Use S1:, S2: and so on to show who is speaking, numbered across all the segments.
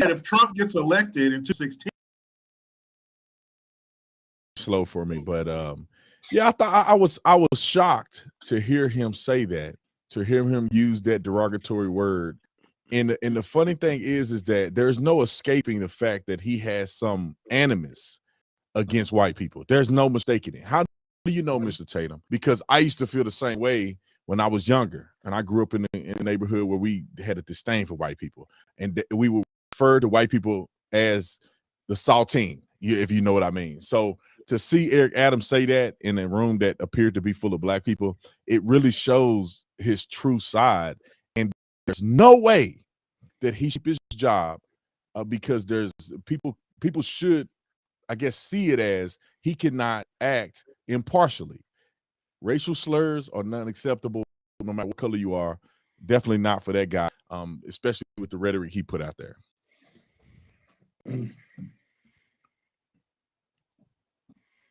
S1: if Trump gets elected in 2016.
S2: Slow for me, but yeah, I thought I was shocked to hear him say that, to hear him use that derogatory word. And the funny thing is that there's no escaping the fact that he has some animus against white people. There's no mistaking it. How do you know, Mr. Tatum? Because I used to feel the same way when I was younger, and I grew up in a neighborhood where we had a disdain for white people, and we would refer to white people as the saltine, if you know what I mean. So to see Eric Adams say that in a room that appeared to be full of black people, it really shows his true side. And there's no way that he should keep his job because there's people should, I guess, see it as he cannot act impartially. Racial slurs are not acceptable, no matter what color you are. Definitely not for that guy, especially with the rhetoric he put out there.
S3: You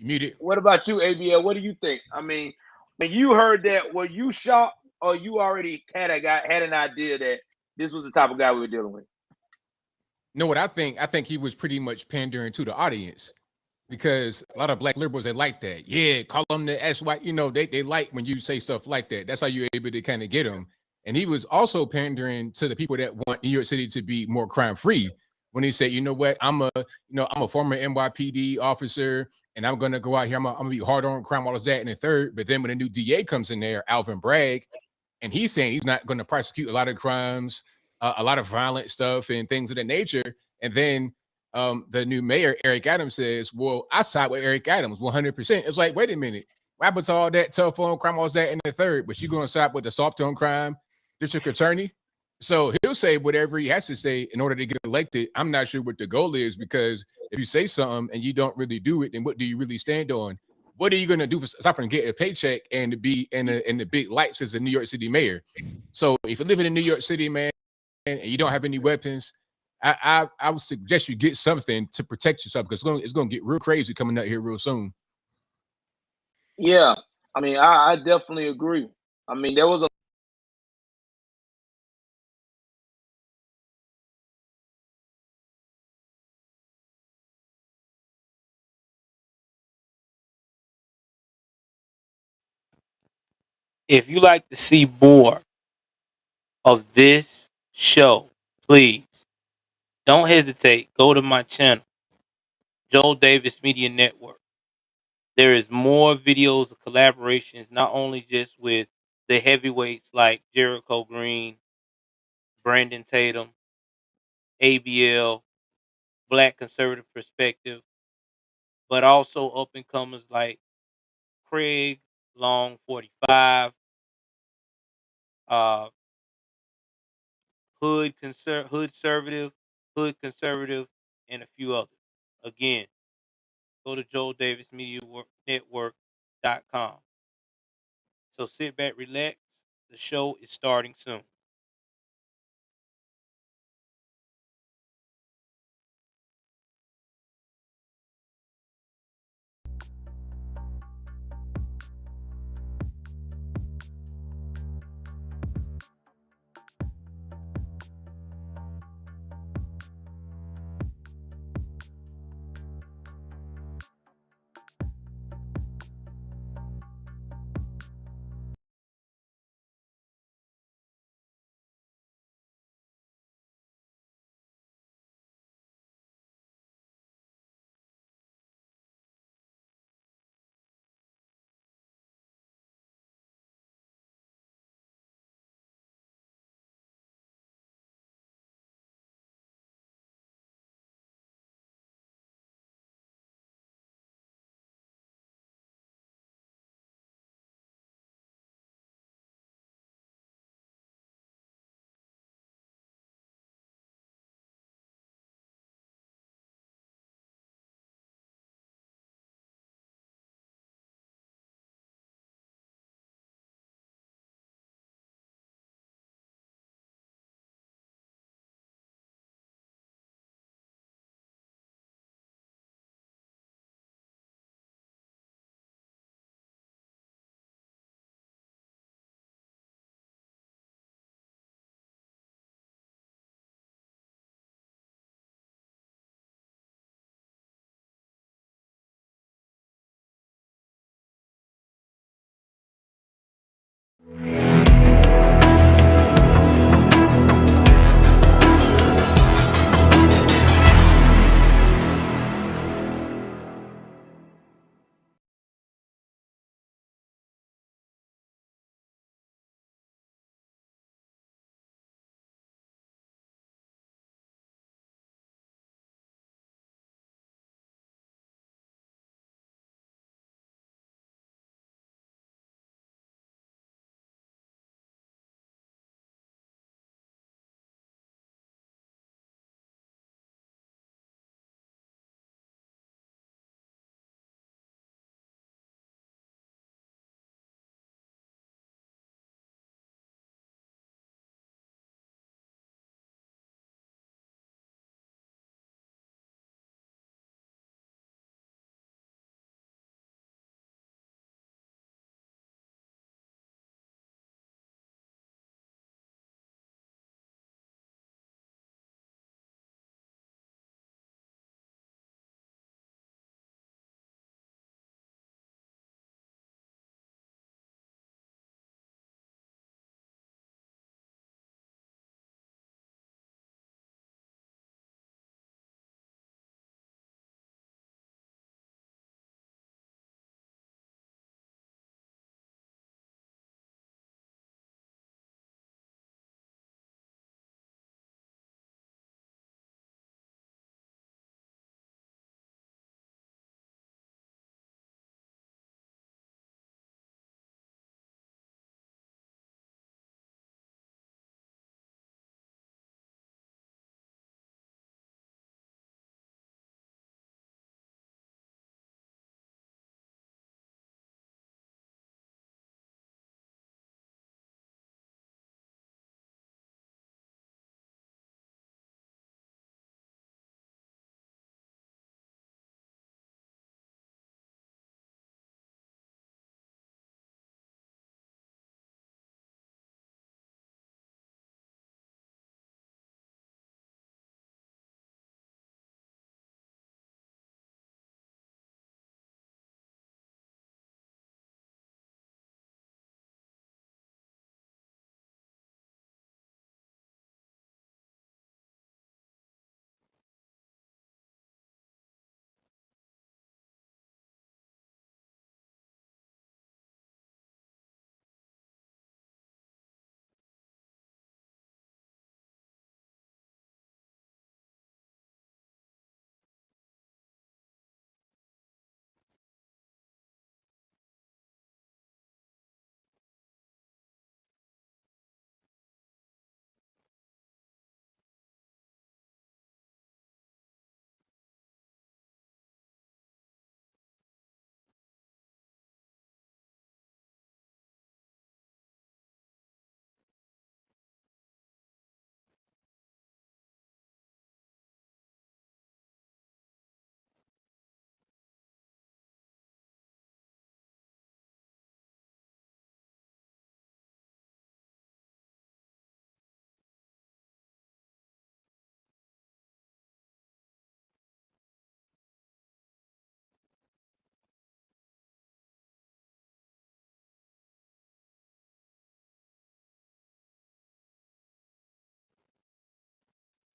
S3: muted.
S4: What about you, ABL? What do you think? I mean, when you heard that, were you shocked, or you already had an idea that this was the type of guy we were dealing with?
S3: Know what I think? I think he was pretty much pandering to the audience, because a lot of black liberals, they like that. Yeah, call them the SY. You know, they like when you say stuff like that. That's how you're able to kind of get them. And he was also pandering to the people that want New York City to be more crime free. When he said, you know what, I'm a former NYPD officer, and I'm gonna go out here. I'm gonna be hard on crime, all of that, and the third. But then when a new DA comes in there, Alvin Bragg, and he's saying he's not going to prosecute a lot of crimes, a lot of violent stuff, and things of that nature. And then the new mayor, Eric Adams, says, well, I side with Eric Adams 100%. It's like, wait a minute. What happened to all that tough on crime, all that, and the third? But you're going to side with the soft on crime district attorney? So he'll say whatever he has to say in order to get elected. I'm not sure what the goal is, because if you say something and you don't really do it, then what do you really stand on? What are you going to do aside from get a paycheck and to be in the big lights as a New York City mayor? So if you're living in New York City, man, and you don't have any weapons, I would suggest you get something to protect yourself, because it's going to get real crazy coming out here real soon.
S4: Yeah, I mean, I definitely agree. I mean, there was a
S5: If you like to see more of this show, please don't hesitate. Go to my channel, Joel Davis Media Network. There is more videos of collaborations, not only just with the heavyweights like Jericho Green, Brandon Tatum, ABL, Black Conservative Perspective, but also up and comers like Craig Long 45, uh, Hood Conservative, and a few others. Again, go to joeldavismedianetwork.com. So sit back, relax. The show is starting soon.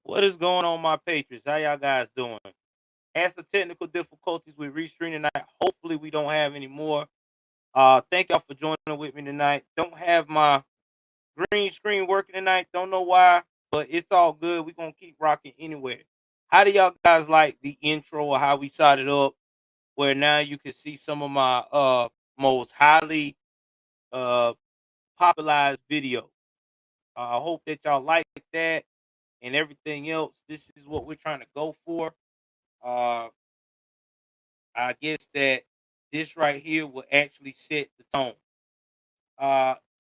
S5: What is going on, my Patriots? How y'all guys doing? Had some technical difficulties with restreaming tonight. Hopefully, we don't have any more. Thank y'all for joining with me tonight. Don't have my green screen working tonight. Don't know why, but it's all good. We're gonna keep rocking anyway. How do y'all guys like the intro or how we started up? Where now you can see some of my most highly popularized videos. I hope that y'all like that and everything else. This is what we're trying to go for. I guess that this right here will actually set the tone.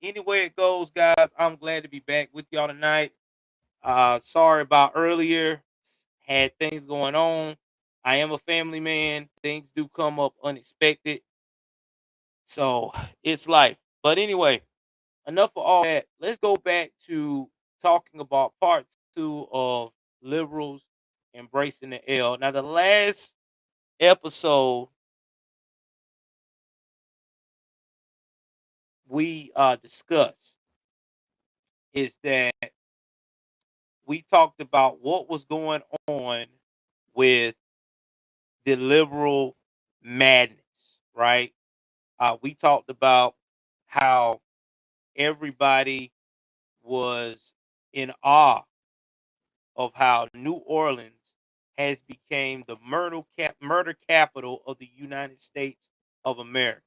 S5: Anyway it goes, guys, I'm glad to be back with y'all tonight. Sorry about earlier. Had things going on. I am a family man. Things do come up unexpected. So it's life. But anyway, enough of all that. Let's go back to talking about part 2 of liberals embracing the L. Now, the last episode we discussed is that we talked about what was going on with the liberal madness, right? We talked about how everybody was in awe of how New Orleans has become the murder capital of the United States of America,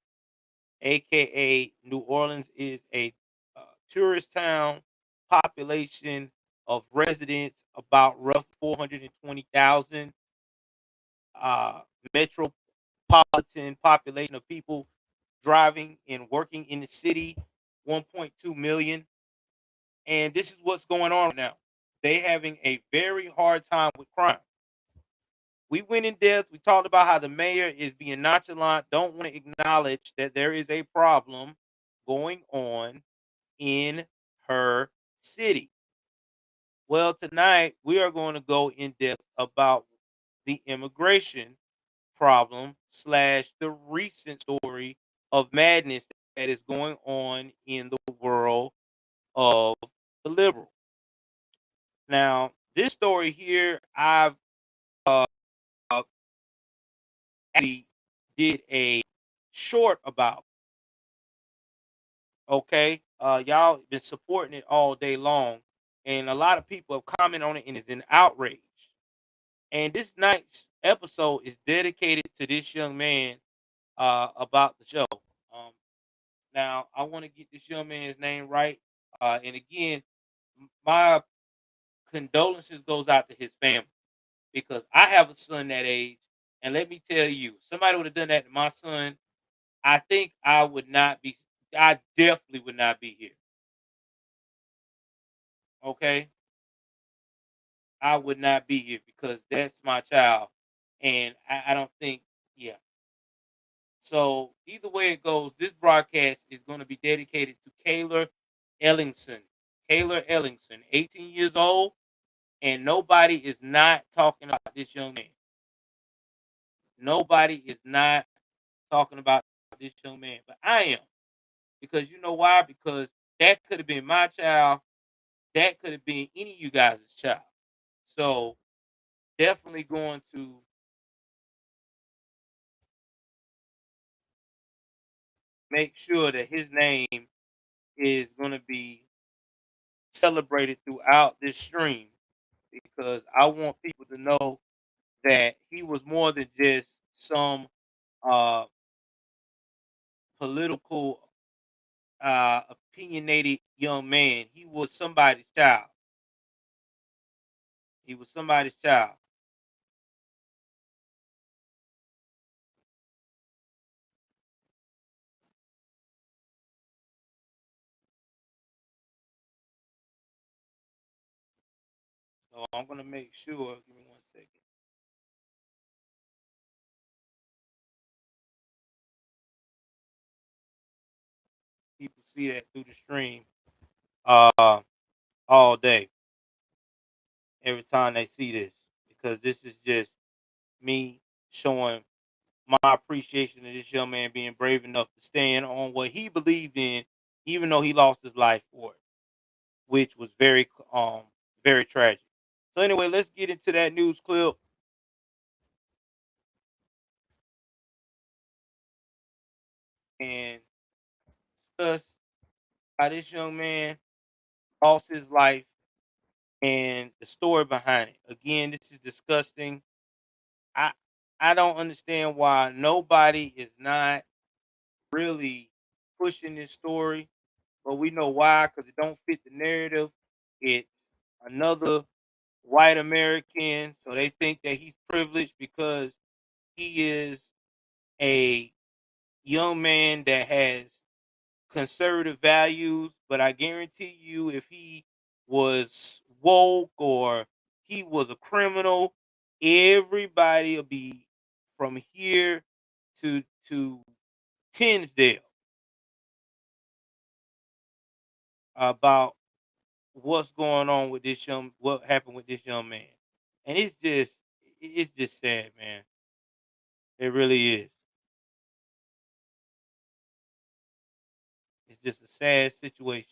S5: aka New Orleans is a tourist town, population of residents about rough 420,000, metropolitan population of people driving and working in the city, 1.2 million. And this is what's going on now. They having a very hard time with crime. We went in depth. We talked about how the mayor is being nonchalant, don't want to acknowledge that there is a problem going on in her city. Well, tonight we are going to go in depth about the immigration problem slash the recent story of madness that is going on in the world of the liberal. Now, this story here, I've actually did a short about. Okay, y'all been supporting it all day long, and a lot of people have commented on it and is in outrage. And this night's episode is dedicated to this young man about the show. Now, I want to get this young man's name right. And again, my condolences goes out to his family because I have a son that age, and let me tell you, somebody would have done that to my son. I think I would not be. I definitely would not be here. Okay, I would not be here because that's my child, and I don't think. Yeah. So either way it goes, this broadcast is going to be dedicated to Kayla Ellingson. Kayla Ellingson, 18 years old, and nobody is not talking about this young man. Nobody is not talking about this young man, but I am. Because you know why? Because that could have been my child. That could have been any of you guys' child. So definitely going to make sure that his name is going to be celebrated throughout this stream because I want people to know that he was more than just some uh, political, opinionated young man. He was somebody's child. He was somebody's child. So I'm going to make sure. Give me 1 second. People see that through the stream all day, every time they see this, because this is just me showing my appreciation of this young man being brave enough to stand on what he believed in, even though he lost his life for it, which was very tragic. So anyway, let's get into that news clip. And discuss how this young man lost his life and the story behind it. Again, this is disgusting. I I don't understand why nobody is not really pushing this story, but we know why, because it don't fit the narrative. It's another white American, so they think that he's privileged because he is a young man that has conservative values. But I guarantee you, if he was woke or he was a criminal, everybody will be from here to Tinsdale about what's going on with what happened with this young man. And it's just sad, man. It really is. It's just a sad situation.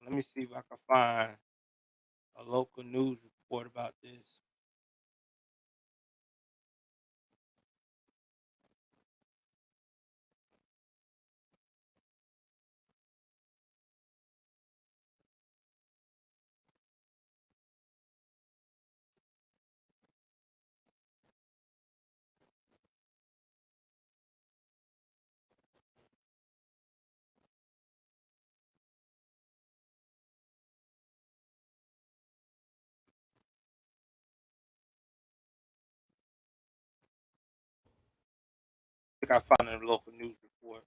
S5: Let me see if I can find a local news report about this. I think I found a local news report.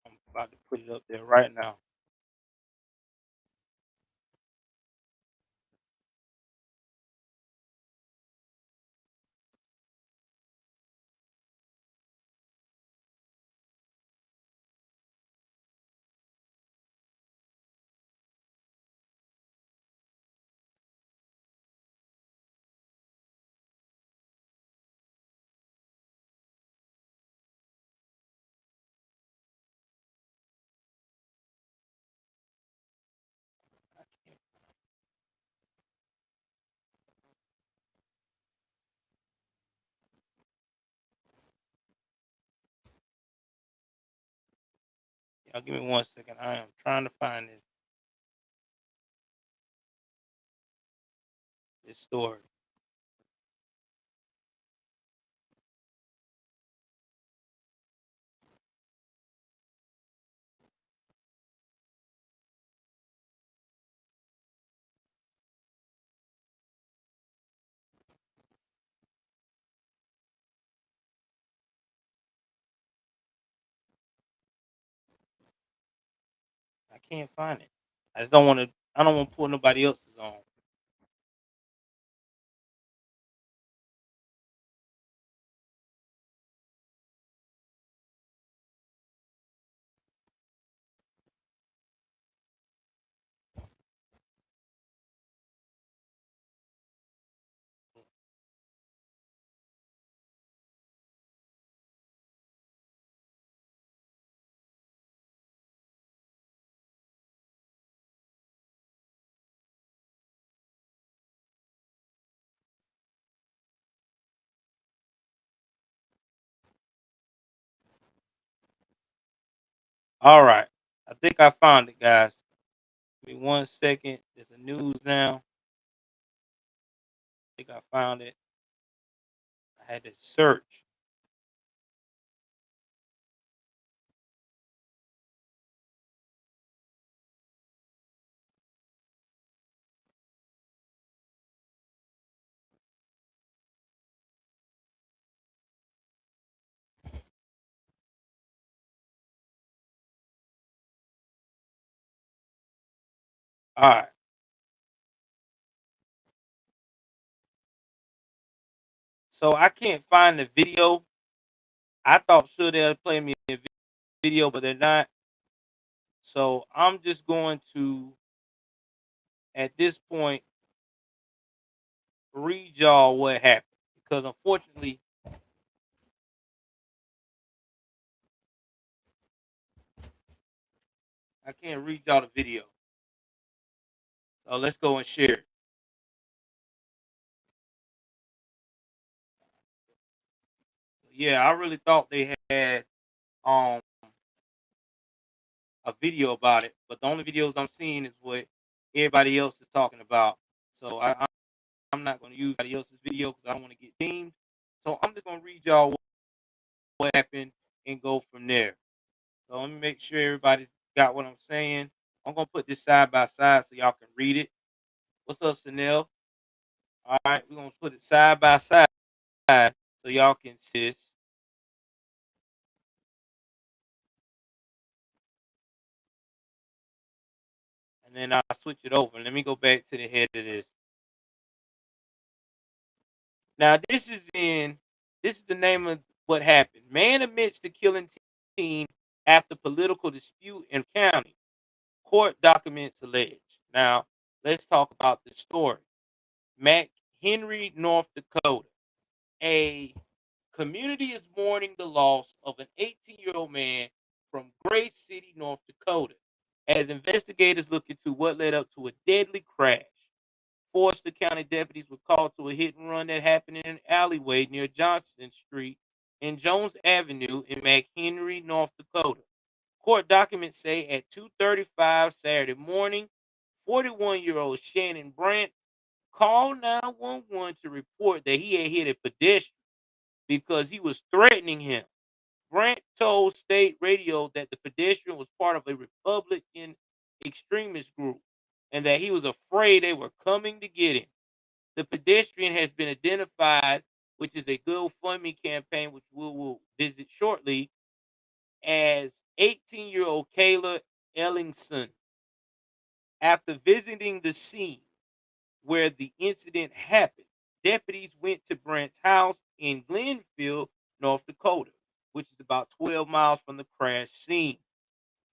S5: I'm about to put it up there right now. Y'all give me 1 second. I am trying to find this story. I can't find it. I just don't want to. I don't want to pull nobody else's on. All right. I think I found it, guys. Give me 1 second. There's a news now. I think I found it. I had to search. All right. So I can't find the video. I thought sure they'll play me a video, but they're not. So I'm just going to, at this point, read y'all what happened because unfortunately, I can't read y'all the video. So let's go and share it. Yeah, I really thought they had a video about it, but the only videos I'm seeing is what everybody else is talking about. So I'm not going to use anybody else's video because I don't want to get deemed. So I'm just going to read y'all what happened and go from there. So let me make sure everybody's got what I'm saying. I'm going to put this side by side so y'all can read it. What's up, Sanel? All right, we're going to put it side by side so y'all can see this. And then I'll switch it over. Let me go back to the head of this. Now, this is the name of what happened. Man admits to killing teen after political dispute in county. Court documents allege. Now, let's talk about the story. McHenry, North Dakota. A community is mourning the loss of an 18-year-old man from Gray City, North Dakota, as investigators look into what led up to a deadly crash. Forster County deputies were called to a hit and run that happened in an alleyway near Johnson Street and Jones Avenue in McHenry, North Dakota. Court documents say at 2:35 Saturday morning, 41-year-old Shannon Brandt called 911 to report that he had hit a pedestrian because he was threatening him. Brandt told state radio that the pedestrian was part of a Republican extremist group and that he was afraid they were coming to get him. The pedestrian has been identified, which is a GoFundMe campaign, which we will visit shortly, as 18-year-old Kayla Ellingson. After visiting the scene where the incident happened, deputies went to Brandt's house in Glenfield, North Dakota, which is about 12 miles from the crash scene.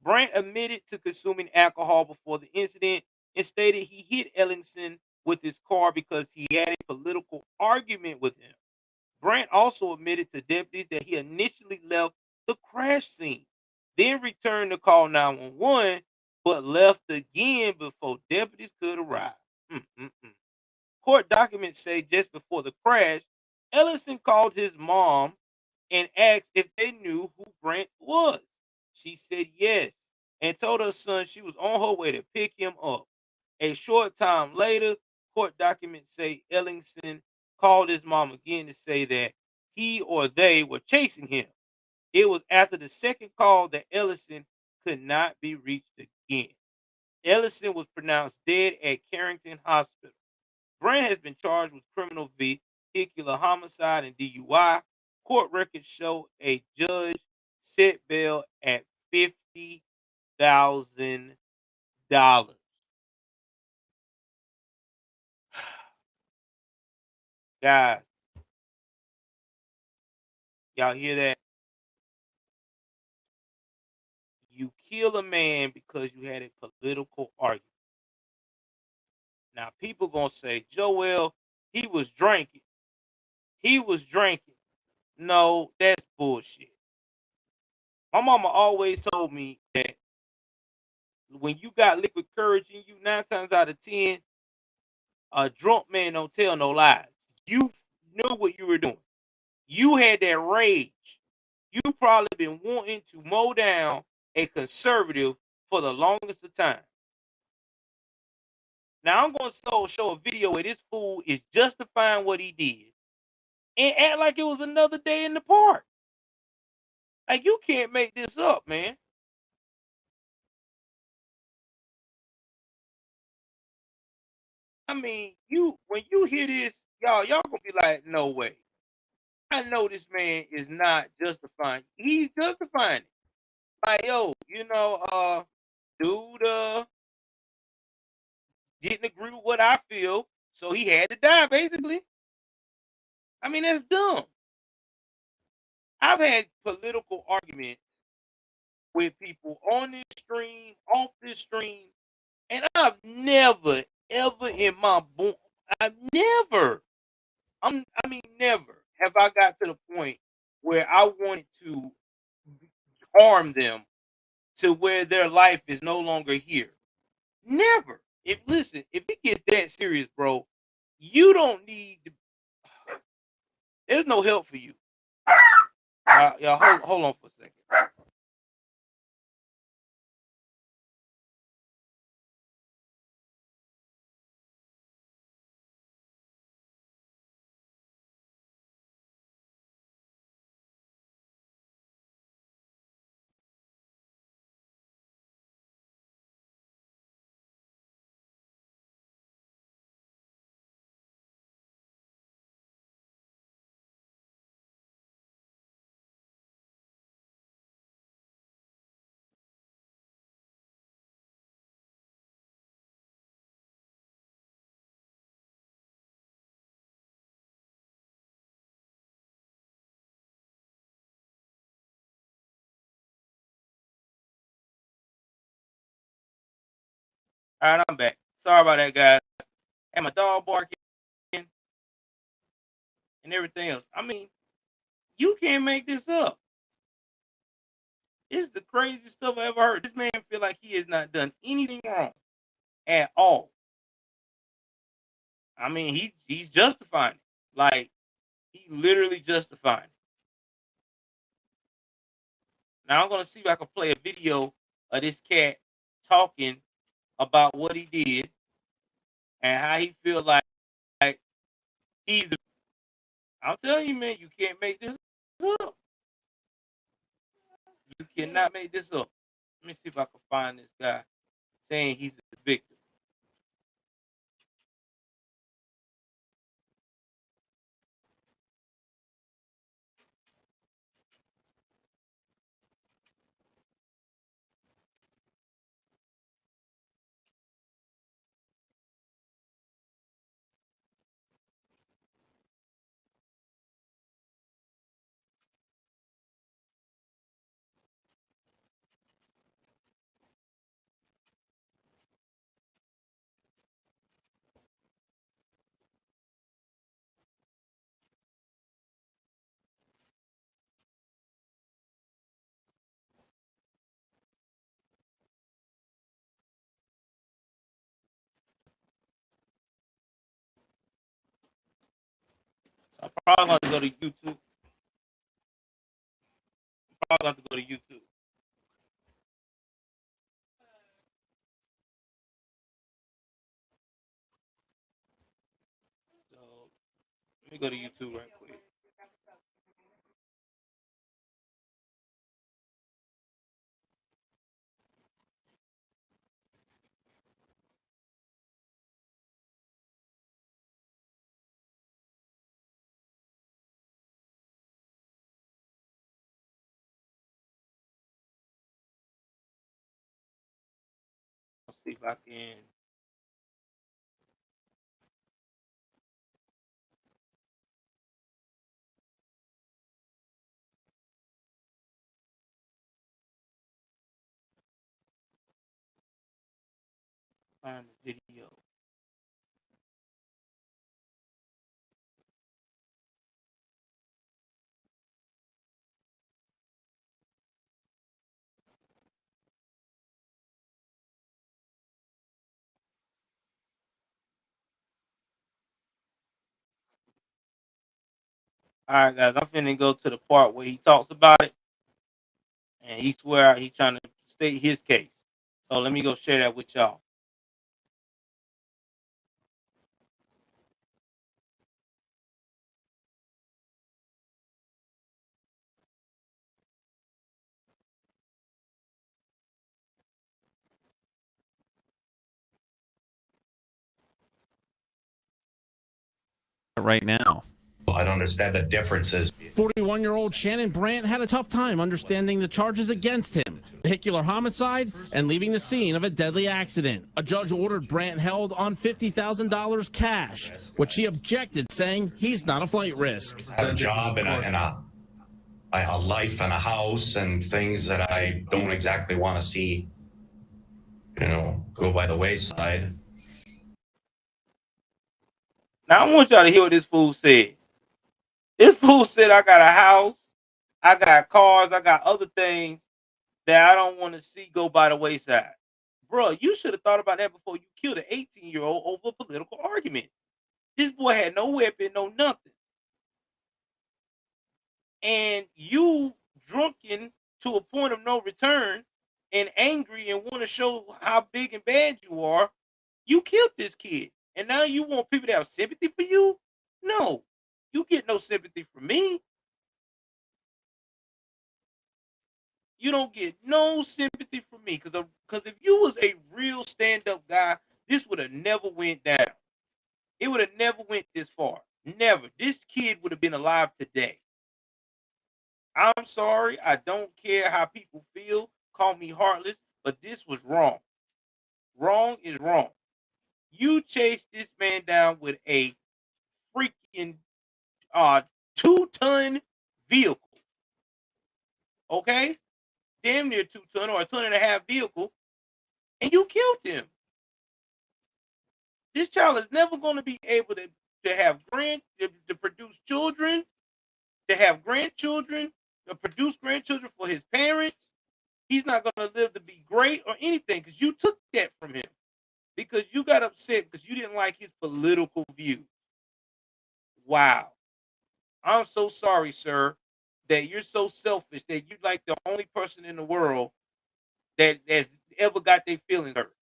S5: Brandt admitted to consuming alcohol before the incident and stated he hit Ellingson with his car because he had a political argument with him. Brandt also admitted to deputies that he initially left the crash scene, then returned to call 911, but left again before deputies could arrive. Court documents say just before the crash, Ellison called his mom and asked if they knew who Brandt was. She said yes and told her son she was on her way to pick him up. A short time later, court documents say Ellingson called his mom again to say that he or they were chasing him. It was after the second call that Ellison could not be reached again. Ellison was pronounced dead at Carrington Hospital. Brandt has been charged with criminal vehicular homicide and DUI. Court records show a judge set bail at $50,000. Guys, y'all hear that? You kill a man because you had a political argument. Now, people gonna say, Joel, he was drinking. He was drinking. No, that's bullshit. My mama always told me that when you got liquid courage in you, 9 times out of 10, a drunk man don't tell no lies. You knew what you were doing. You had that rage. You probably been wanting to mow down a conservative for the longest of time. Now I'm going to show a video where this fool is justifying what he did and act like it was another day in the park. Like, you can't make this up, man. I mean, when you hear this, y'all gonna be like, no way. I know this man is not justifying. He's justifying it. Like, yo, dude didn't agree with what I feel, so he had to die, basically. I mean, that's dumb. I've had political arguments with people on this stream, off this stream, and I've never, ever in my I've never I mean, never have I got to the point where I wanted to harm them to where their life is no longer here. Never. If it gets that serious, bro, you don't need to, there's no help for you. Y'all hold on for a second. All right, I'm back. Sorry about that, guys. And my dog barking and everything else. I mean, you can't make this up. This is the craziest stuff I ever heard. This man feel like he has not done anything wrong at all. I mean, he's justifying it. Like, he literally justifying it. Now I'm gonna see if I can play a video of this cat talking about what he did and how he feel like he's. I'm telling you, man, you can't make this up. You cannot make this up. Let me see if I can find this guy saying he's a victim. So I'm probably going to go to YouTube. Probably have to go to YouTube. So let me go to YouTube right quick. Let's see if I can. Find the video. All right, guys, I'm finna go to the part where he talks about it, and he swear he's trying to state his case. So let me go share that with y'all.
S6: Right now.
S7: I don't understand the differences.
S8: 41-year-old Shannon Brandt had a tough time understanding the charges against him: vehicular homicide and leaving the scene of a deadly accident. A judge ordered Brandt held on $50,000 cash, which he objected, saying he's not a flight risk.
S7: I have a job and a life and a house and things that I don't exactly want to see, go by the wayside.
S5: Now I want y'all to hear what this fool said. This fool said, I got a house, I got cars, I got other things that I don't want to see go by the wayside. Bro, you should have thought about that before you killed an 18-year-old over a political argument. This boy had no weapon, no nothing. And you drunken to a point of no return and angry and want to show how big and bad you are, you killed this kid. And now you want people to have sympathy for you? No, you get no sympathy from me. You don't get no sympathy from me. Because if you was a real stand-up guy, this would have never went down. It would have never went this far. Never. This kid would have been alive today. I'm sorry. I don't care how people feel. Call me heartless, but this was wrong. Wrong is wrong. You chased this man down with a freaking 2-ton vehicle. Okay? Damn near 2-ton or a 1.5-ton vehicle, and you killed him. This child is never going to be able to have to produce children, to have grandchildren, to produce grandchildren for his parents. He's not going to live to be great or anything because you took that from him. Because you got upset because you didn't like his political views. Wow. I'm so sorry, sir, that you're so selfish that you're like the only person in the world that has ever got their feelings hurt.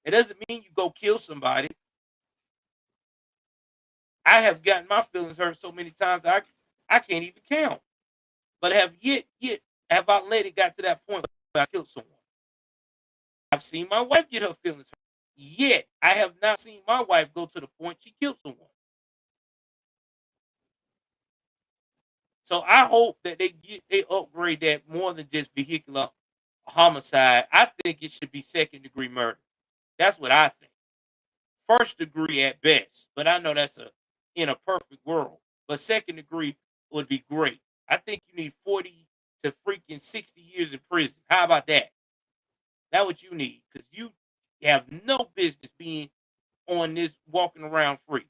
S5: It doesn't mean you go kill somebody. I have gotten my feelings hurt so many times that I can't even count. But have I let it got to that point where I killed someone? I've seen my wife get her feelings hurt. Yet I have not seen my wife go to the point she killed someone. So I hope that they upgrade that more than just vehicular homicide. I think it should be second-degree murder. That's what I think. First degree at best, but I know that's in a perfect world. But second degree would be great. I think you need 40 to freaking 60 years in prison. How about that? That's what you need, because you have no business being on this walking around free.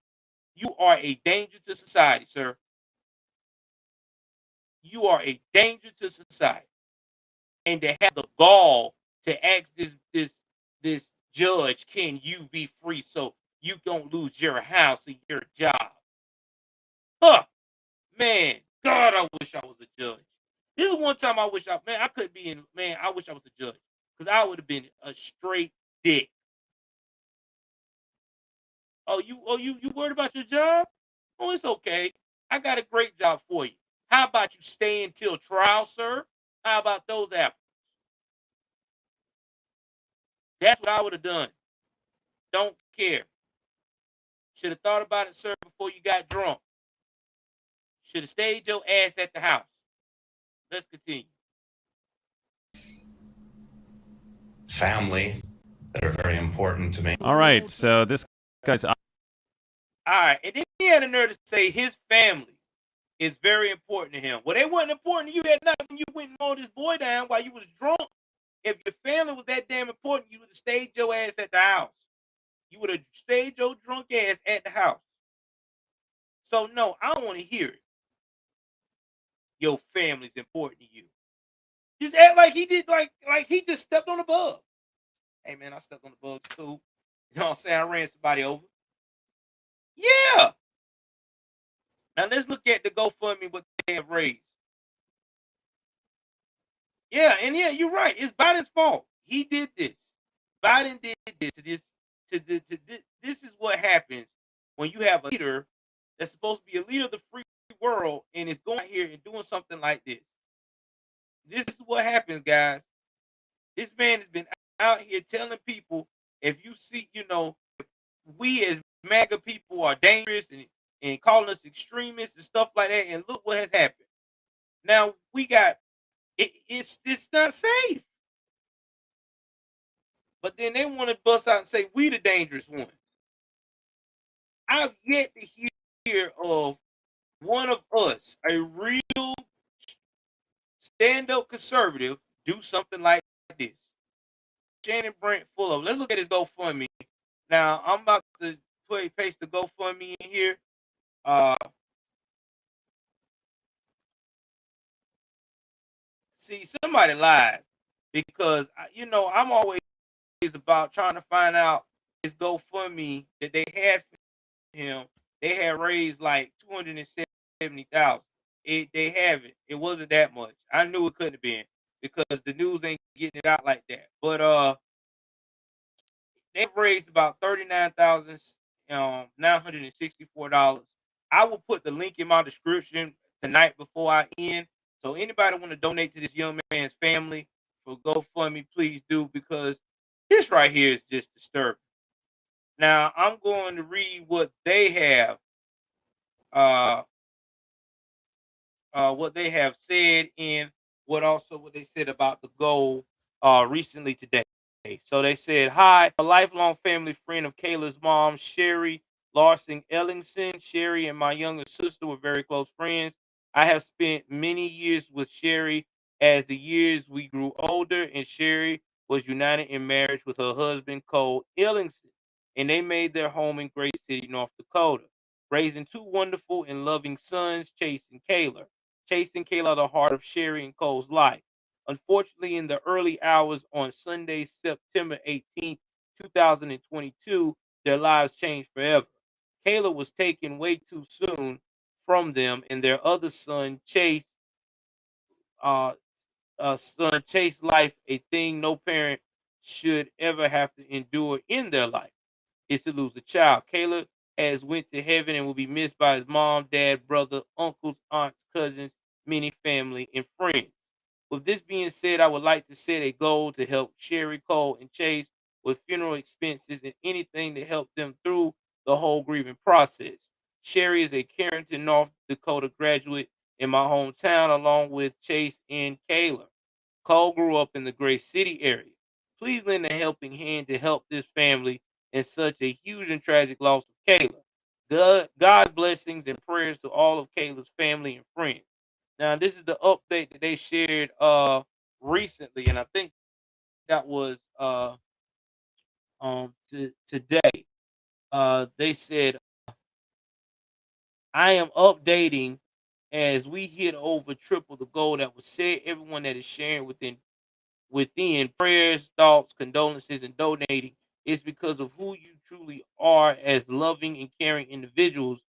S5: You are a danger to society, sir. You are a danger to society. And to have the gall to ask this judge, can you be free so you don't lose your house and your job? Huh. Man, God, I wish I was a judge. This is one time I wish I could be in, man, I wish I was a judge. Because I would have been a straight dick. Oh, you worried about your job? Oh, it's okay. I got a great job for you. How about you stay until trial, sir? How about those apples? That's what I would have done. Don't care. Should have thought about it, sir, before you got drunk. Should have stayed your ass at the house. Let's continue.
S7: Family that are very important to me.
S6: All right, so this guy's
S5: All right, and then he had a nerve to say his family is very important to him. Well, they wasn't important to you that night when you went and mowed this boy down while you was drunk. If your family was that damn important, you would have stayed your ass at the house. You would have stayed your drunk ass at the house. So no, I don't want to hear it. Your family's important to you. Just act like he did, like he just stepped on a bug. Hey man, I stepped on the bug too. You know what I'm saying? I ran somebody over. Yeah. Now let's look at the GoFundMe what they have raised. Yeah, and yeah, you're right. It's Biden's fault. He did this. Biden did this to this. This is what happens when you have a leader that's supposed to be a leader of the free world and is going out here and doing something like this. This is what happens, guys. This man has been out here telling people, if you see, we as MAGA people are dangerous and calling us extremists and stuff like that. And look what has happened. Now we got it's not safe. But then they want to bust out and say we the dangerous ones. I've yet to hear of one of us, a real stand-up conservative, do something like this. Shannon Brent full of. Let's look at his GoFundMe. Now I'm about to paste the GoFundMe in here. See, somebody lied because I'm always about trying to find out this GoFundMe that they had for him. They had raised like 270,000. They haven't. It wasn't that much. I knew it couldn't have been because the news ain't getting it out like that. But they've raised about $39,964. I will put the link in my description tonight before I end. So anybody want to donate to this young man's family for GoFundMe, please do, because this right here is just disturbing. Now I'm going to read what they have said and what they said about the goal recently today. So they said, "Hi, a lifelong family friend of Kayla's mom, Sherry Larson Ellingson. Sherry and my younger sister were very close friends. I have spent many years with Sherry. As the years we grew older, and Sherry was united in marriage with her husband, Cole Ellingson, and they made their home in Great City, North Dakota, raising two wonderful and loving sons, Chase and Kayla. Chase and Kayla are the heart of Sherry and Cole's life. Unfortunately, in the early hours on Sunday, September 18th, 2022, their lives changed forever. Kayla was taken way too soon from them, and their other son, uh, Chase life, a thing no parent should ever have to endure in their life, is to lose a child. Kayla has went to heaven and will be missed by his mom, dad, brother, uncles, aunts, cousins, many family, and friends. With this being said, I would like to set a goal to help Sherry, Cole, and Chase with funeral expenses and anything to help them through the whole grieving process. Sherry is a Carrington, North Dakota graduate in my hometown, along with Chase and Kayla. Cole grew up in the Great City area. Please lend a helping hand to help this family in such a huge and tragic loss of Kayla. God blessings and prayers to all of Kayla's family and friends. Now, this is the update that they shared recently, and I think that was today. They said, I am updating as we hit over triple the goal that was set. Everyone that is sharing within prayers, thoughts, condolences, and donating is because of who you truly are as loving and caring individuals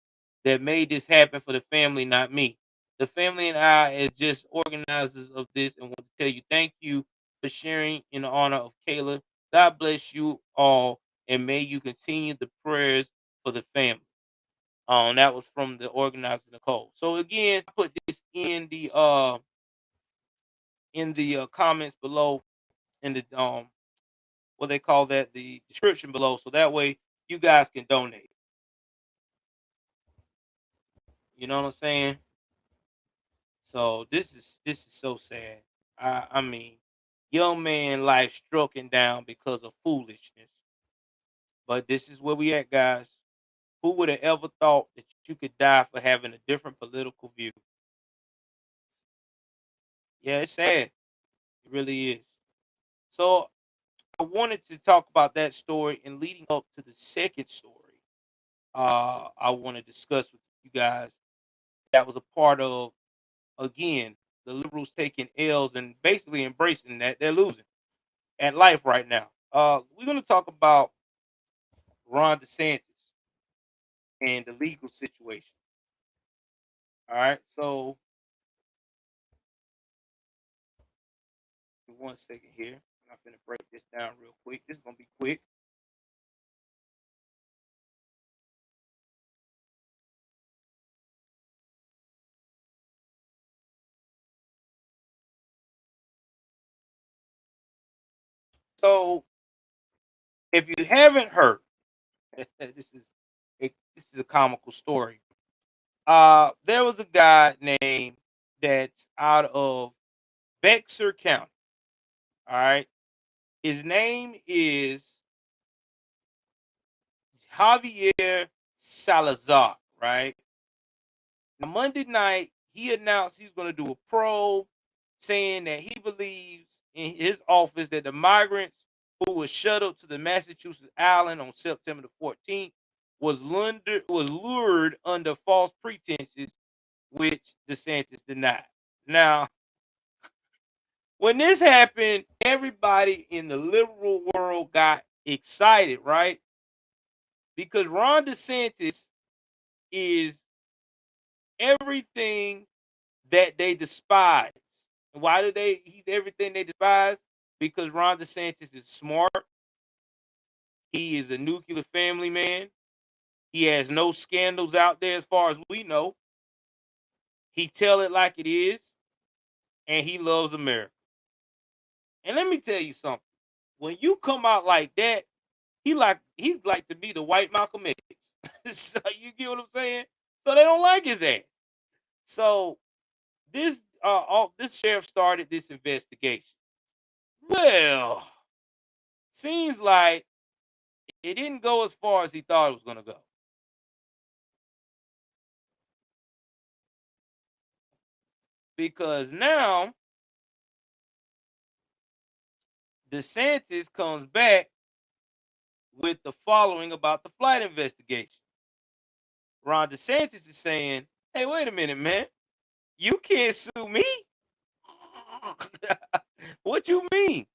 S5: that made this happen for the family, not me. The family and I, as just organizers of this, and want to tell you thank you for sharing in the honor of Kayla. God bless you all, and may you continue the prayers for the family. That was from the organizer Nicole. So again, I put this in the comments below, in the what they call that, the description below, so that way you guys can donate. You know what I'm saying? So this is so sad. I mean, young man life stricken down because of foolishness. But this is where we at, guys. Who would have ever thought that you could die for having a different political view? Yeah, it's sad. It really is. So I wanted to talk about that story, and leading up to the second story, I want to discuss with you guys. That was a part of, again, the liberals taking L's and basically embracing that they're losing at life right now. We're going to talk about Ron DeSantis and the legal situation. All right, so give me 1 second here. I'm going to break this down real quick. This is going to be quick. So, if you haven't heard, this is a comical story. There was a guy named that's out of Bexar County. All right, his name is Javier Salazar. Right now, Monday night, he announced he's going to do a probe, saying that he believes in his office that the migrants who were shuttled to the Massachusetts island on September the 14th was lured under false pretenses, which DeSantis denied. Now, when this happened, everybody in the liberal world got excited, right? Because Ron DeSantis is everything that they despise. And why do he's everything they despise? Because Ron DeSantis is smart. He is a nuclear family man. He has no scandals out there as far as we know. He tell it like it is, and he loves America. And let me tell you something. When you come out like that, he's like to be the white Malcolm X. So you get what I'm saying? So they don't like his ass. So this sheriff started this investigation. Well, seems like it didn't go as far as he thought it was going to go. Because now DeSantis comes back with the following about the flight investigation. Ron DeSantis is saying, hey, wait a minute, man. You can't sue me. What you mean?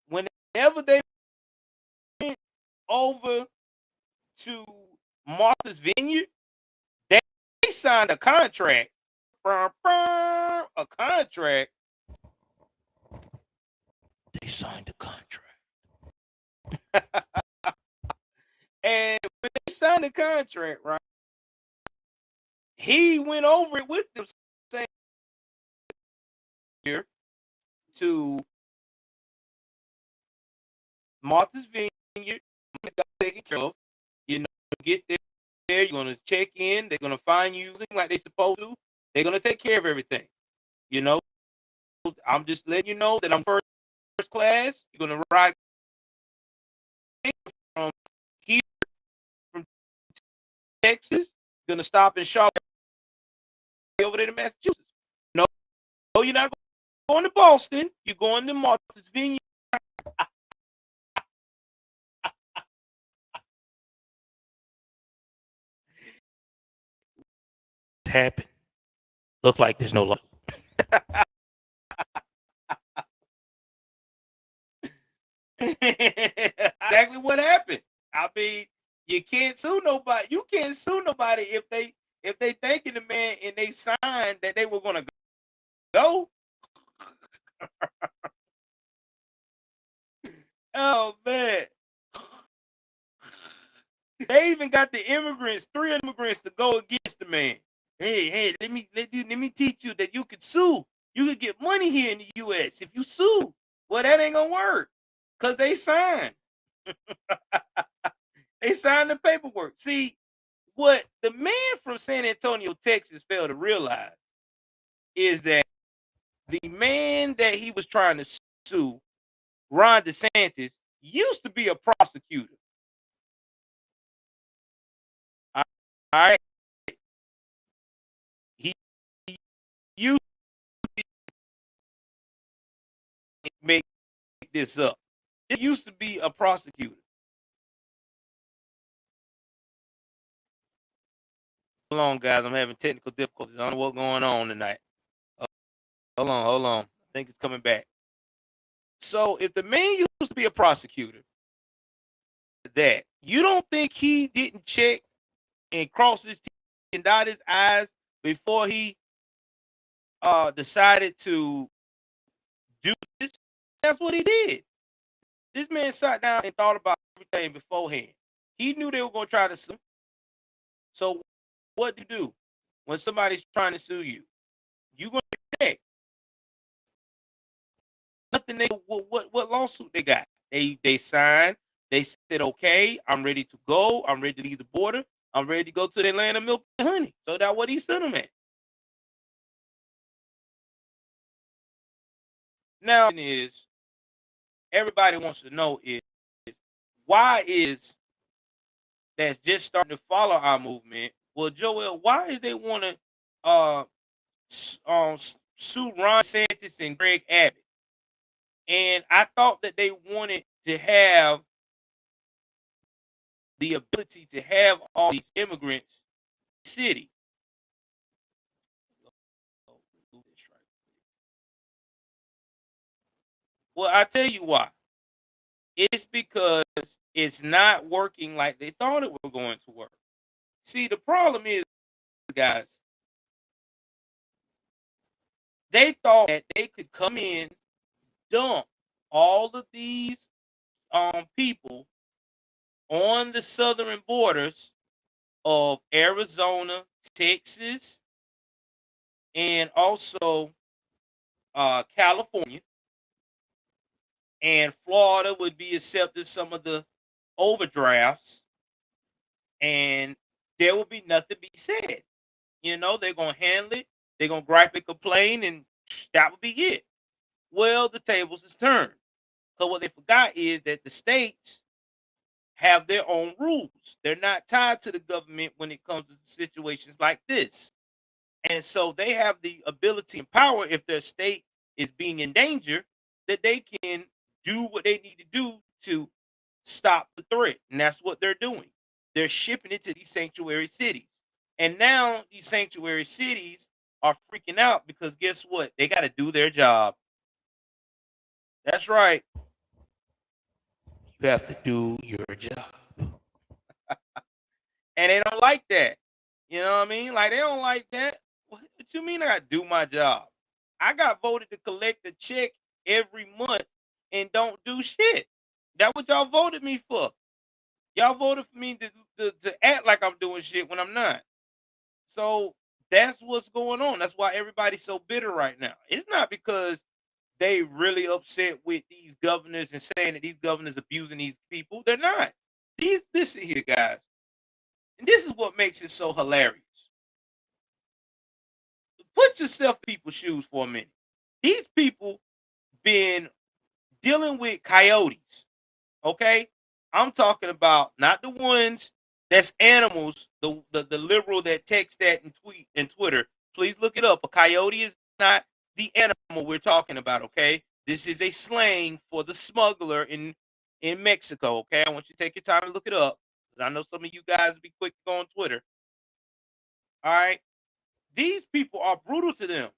S5: Whenever they went over to Martha's Vineyard, they signed a contract. A contract. They signed a contract. And when they signed the contract, right, he went over it with them, saying here to Martha's Vineyard, taken care of. You know, get there, you're gonna check in, they're gonna find you like they're supposed to. They're gonna take care of everything. You know, I'm just letting you know that I'm first class. You're gonna ride from here from Texas. You're gonna stop in Charlotte over there to Massachusetts. No, you're not going to Boston. You're going to Martha's Vineyard. Happened. Look like there's no law. Exactly what happened. I mean, you can't sue nobody. You can't sue nobody if they thanking the man and they signed that they were gonna go. Oh man. They even got the immigrants, 3 immigrants to go against the man. Hey, let me teach you that you could sue. You could get money here in the US if you sue. Well, that ain't gonna work. Because they signed. They signed the paperwork. See, what the man from San Antonio, Texas failed to realize is that the man that he was trying to sue, Ron DeSantis, used to be a prosecutor. All right. He used to make this up. It used to be a prosecutor. Hold on, guys. I'm having technical difficulties. I don't know what's going on tonight. Hold on. I think it's coming back. So if the man used to be a prosecutor, that you don't think he didn't check and cross his T's and dot his I's before he decided to do this? That's what he did. This man sat down and thought about everything beforehand. He knew they were going to try to sue. So what do you do when somebody's trying to sue you? You're going to check. Nothing. What lawsuit they got? They signed. They said, okay, I'm ready to go. I'm ready to leave the border. I'm ready to go to the land of milk and honey. So that's what he sent them at. Now is everybody wants to know is why is that's just starting to follow our movement. Well, Joel, why is they want to sue Ron DeSantis and Greg Abbott? And I thought that they wanted to have the ability to have all these immigrants in the city. Well, I tell you why. It's because it's not working like they thought it was going to work. See, the problem is, guys, they thought that they could come in, dump all of these people on the southern borders of Arizona, Texas, and also California. And Florida would be accepted some of the overdrafts, and there will be nothing to be said. You know, they're going to handle it. They're going to gripe and complain, and that would be it. Well, the tables is turned. Because what they forgot is that the states have their own rules. They're not tied to the government when it comes to situations like this. And so they have the ability and power, if their state is being in danger, that they can do what they need to do to stop the threat. And that's what they're doing. They're shipping it to these sanctuary cities. And now these sanctuary cities are freaking out because guess what? They got to do their job. That's right. You have to do your job. And they don't like that. You know what I mean? Like, they don't like that. What you mean I got to do my job? I got voted to collect a check every month and don't do shit. That's what y'all voted me for. Y'all voted for me to act like I'm doing shit when I'm not. So that's what's going on. That's why everybody's so bitter right now. It's not because they really upset with these governors and saying that these governors abusing these people. They're not. Listen here, guys. And this is what makes it so hilarious. Put yourself in people's shoes for a minute. These people been dealing with coyotes. Okay? I'm talking about not the ones that's animals, the liberal that text that and tweet and Twitter. Please look it up. A coyote is not the animal we're talking about, okay? This is a slang for the smuggler in Mexico, okay? I want you to take your time and look it up, because I know some of you guys will be quick to go on Twitter. All right? These people are brutal to them.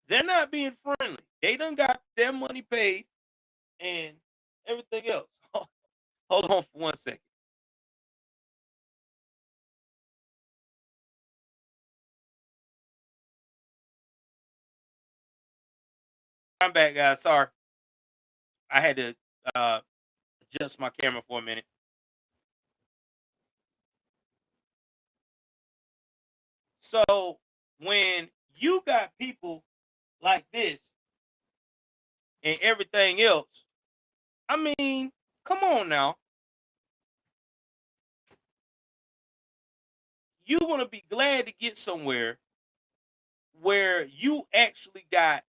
S5: They're not being friendly. They done got their money paid and everything else. Hold on for 1 second. I'm back, guys. Sorry. I had to adjust my camera for a minute. So when you got people like this and everything else, I mean, come on now. You're going to be glad to get somewhere where you actually got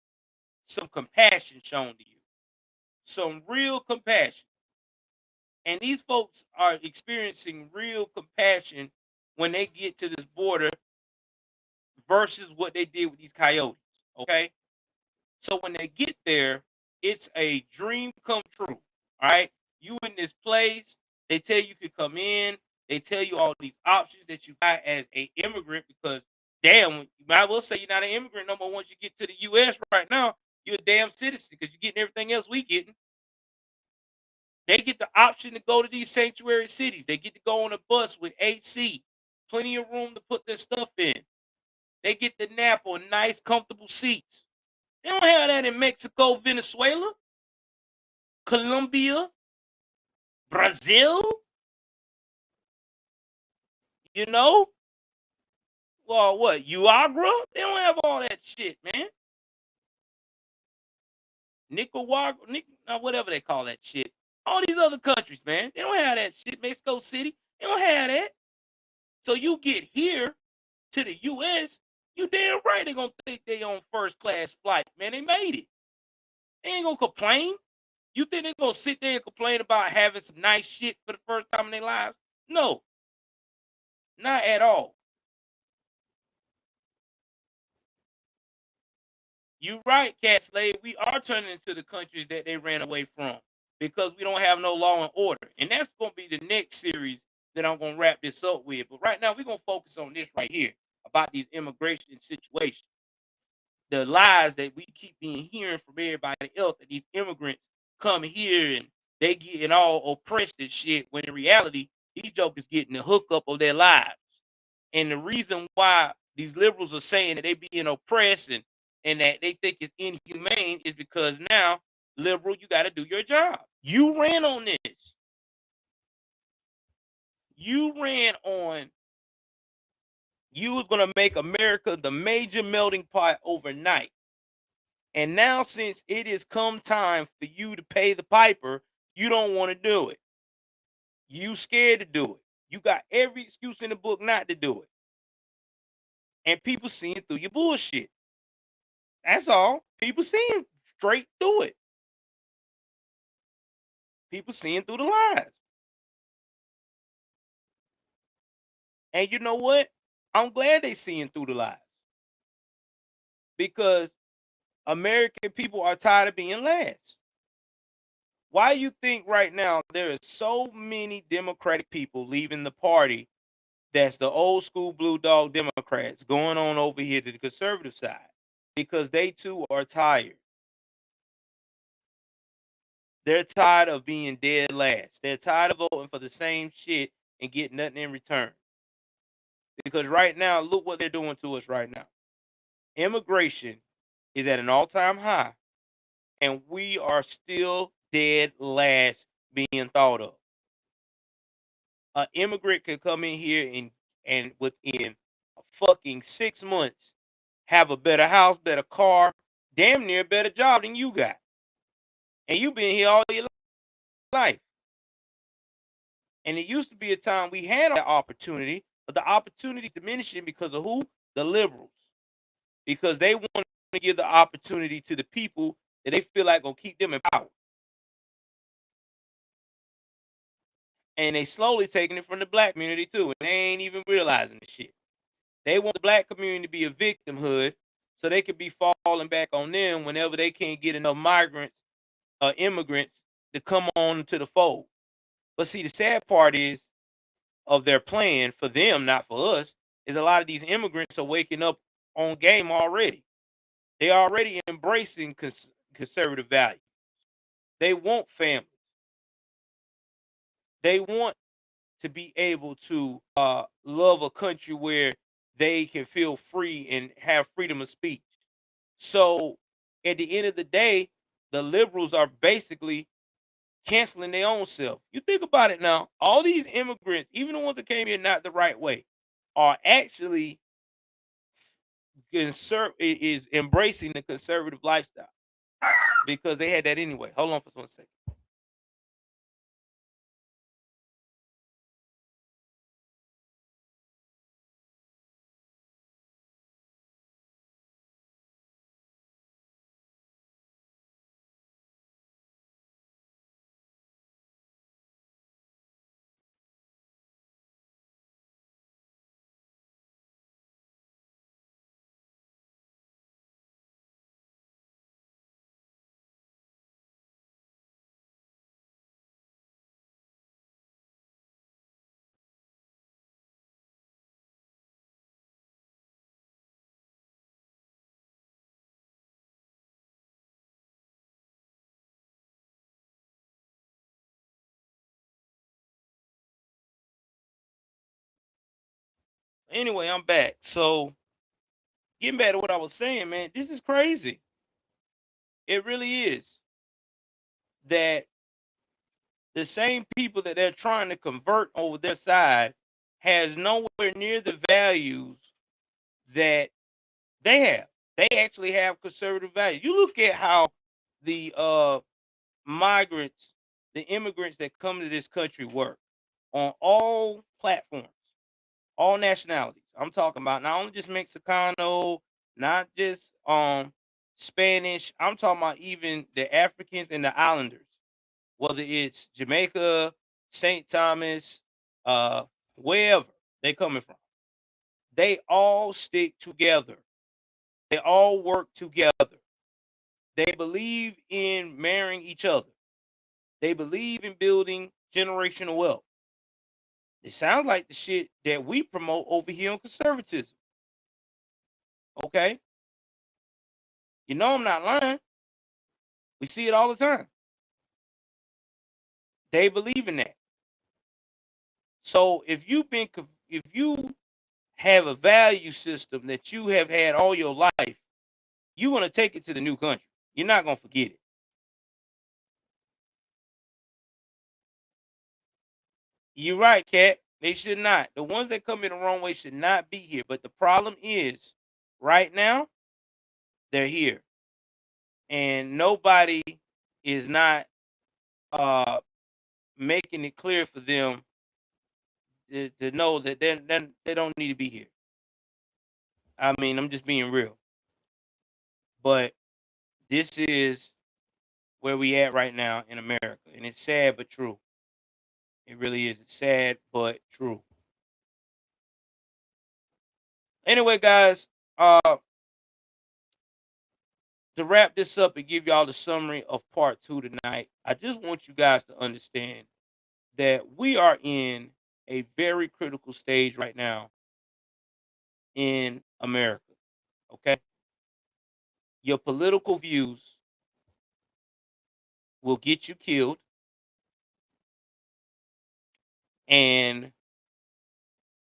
S5: some compassion shown to you. Some real compassion. And these folks are experiencing real compassion when they get to this border versus what they did with these coyotes. Okay? So when they get there, it's a dream come true. All right? You in this place, they tell you could come in, they tell you all these options that you got as a immigrant, because damn, you might as well say you're not an immigrant no more. Once you get to the US right now, you're a damn citizen because you're getting everything else we getting. They get the option to go to these sanctuary cities. They get to go on a bus with AC, plenty of room to put their stuff in. They get to nap on nice, comfortable seats. They don't have that in Mexico, Venezuela, Colombia, Brazil. You know? Well, what? Uagra? They don't have all that shit, man. Nicaragua, whatever they call that shit. All these other countries, man, they don't have that shit. Mexico City, they don't have that. So you get here to the U.S., you damn right they're going to think they on first class flight, man. They made it. They ain't going to complain. You think they're going to sit there and complain about having some nice shit for the first time in their lives? No. Not at all. You right, Cat Slave. We are turning into the countries that they ran away from because we don't have no law and order. And that's going to be the next series that I'm gonna wrap this up with. But right now, we're gonna focus on this right here about these immigration situations. The lies that we keep being hearing from everybody else, that these immigrants come here and they getting all oppressed and shit, when in reality, these jokers getting the hookup of their lives. And the reason why these liberals are saying that they being oppressed and that they think it's inhumane is because now, liberal, you got to do your job. You ran on this. You ran on you was going to make America the major melting pot overnight. And now, since it has come time for you to pay the piper, you don't want to do it. You scared to do it. You got every excuse in the book not to do it. And people seeing through your bullshit. That's all. People seeing straight through it. People seeing through the lies. And you know what? I'm glad they seeing through the lies. Because American people are tired of being last. Why you think right now there are so many Democratic people leaving the party that's the old school blue dog Democrats going on over here to the conservative side? Because they too are tired. They're tired of being dead last. They're tired of voting for the same shit and getting nothing in return. Because right now, look what they're doing to us right now. Immigration is at an all-time high, and we are still dead last being thought of. An immigrant could come in here and within fucking 6 months have a better house, better car, damn near better job than you got. And you've been here all your life. And it used to be a time we had that opportunity, but the opportunity is diminishing because of who? The liberals. Because they want to give the opportunity to the people that they feel like gonna keep them in power. And they slowly taking it from the black community too, and they ain't even realizing the shit. They want the black community to be a victimhood so they could be falling back on them whenever they can't get enough migrants or immigrants to come on to the fold. But see, the sad part is of their plan for them, not for us, is a lot of these immigrants are waking up on game already. They already embracing conservative values. They want families. They want to be able to love a country where they can feel free and have freedom of speech. So at the end of the day, the liberals are basically canceling their own self. You think about it now, all these immigrants, even the ones that came here not the right way, are actually is embracing the conservative lifestyle because they had that anyway. Hold on for 1 second. Anyway, I'm back. So getting back to what I was saying, man, this is crazy. It really is. That the same people that they're trying to convert over their side has nowhere near the values that they have. They actually have conservative values. You look at how the migrants, the immigrants that come to this country work on all platforms, all nationalities. I'm talking about not only just Mexicano, not just Spanish. I'm talking about even the Africans and the Islanders, whether it's Jamaica, St. Thomas, wherever they coming from. They all stick together. They all work together. They believe in marrying each other. They believe in building generational wealth. It sounds like the shit that we promote over here on conservatism. Okay? You know I'm not lying. We see it all the time. They believe in that. So if you have a value system that you have had all your life, you're going to take it to the new country. You're not going to forget it. You're right, Kat. They should not. The ones that come in the wrong way should not be here. But the problem is, right now, they're here. And nobody is not making it clear for them to know that they don't need to be here. I mean, I'm just being real. But this is where we at right now in America. And it's sad but true. It really is. It's sad but true. Anyway, guys, to wrap this up and give y'all the summary of part 2 tonight, I just want you guys to understand that we are in a very critical stage right now in America. Okay? Your political views will get you killed, and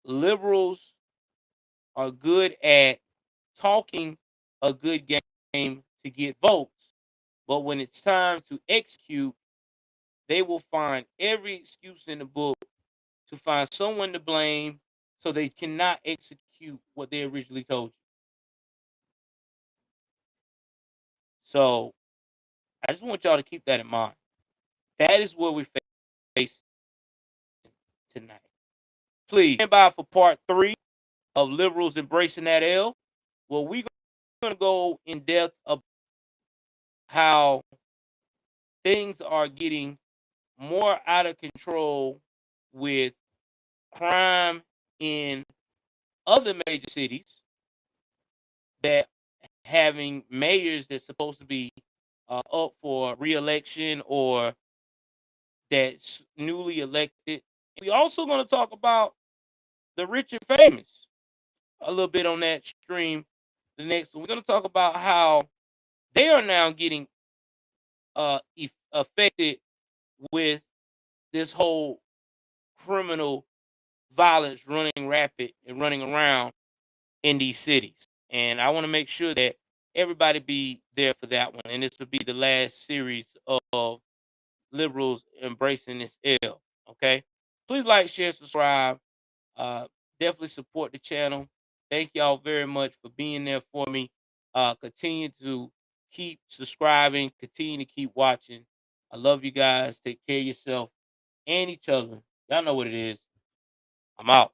S5: liberals are good at talking a good game to get votes, but when it's time to execute, they will find every excuse in the book to find someone to blame so they cannot execute what they originally told you. So I just want y'all to keep that in mind. That is what we're facing tonight. Please stand by for part 3 of Liberals Embracing That L. Well, we're going to go in depth about how things are getting more out of control with crime in other major cities that having mayors that's supposed to be up for re-election or that's newly elected. We also going to talk about the rich and famous a little bit on that stream. The next one, we're going to talk about how they are now getting affected with this whole criminal violence running rapid and running around in these cities. And I want to make sure that everybody be there for that one. And this will be the last series of Liberals Embracing This L. Okay? Please like, share, subscribe. Definitely support the channel. Thank y'all very much for being there for me. Continue to keep subscribing. Continue to keep watching. I love you guys. Take care of yourself and each other. Y'all know what it is. I'm out.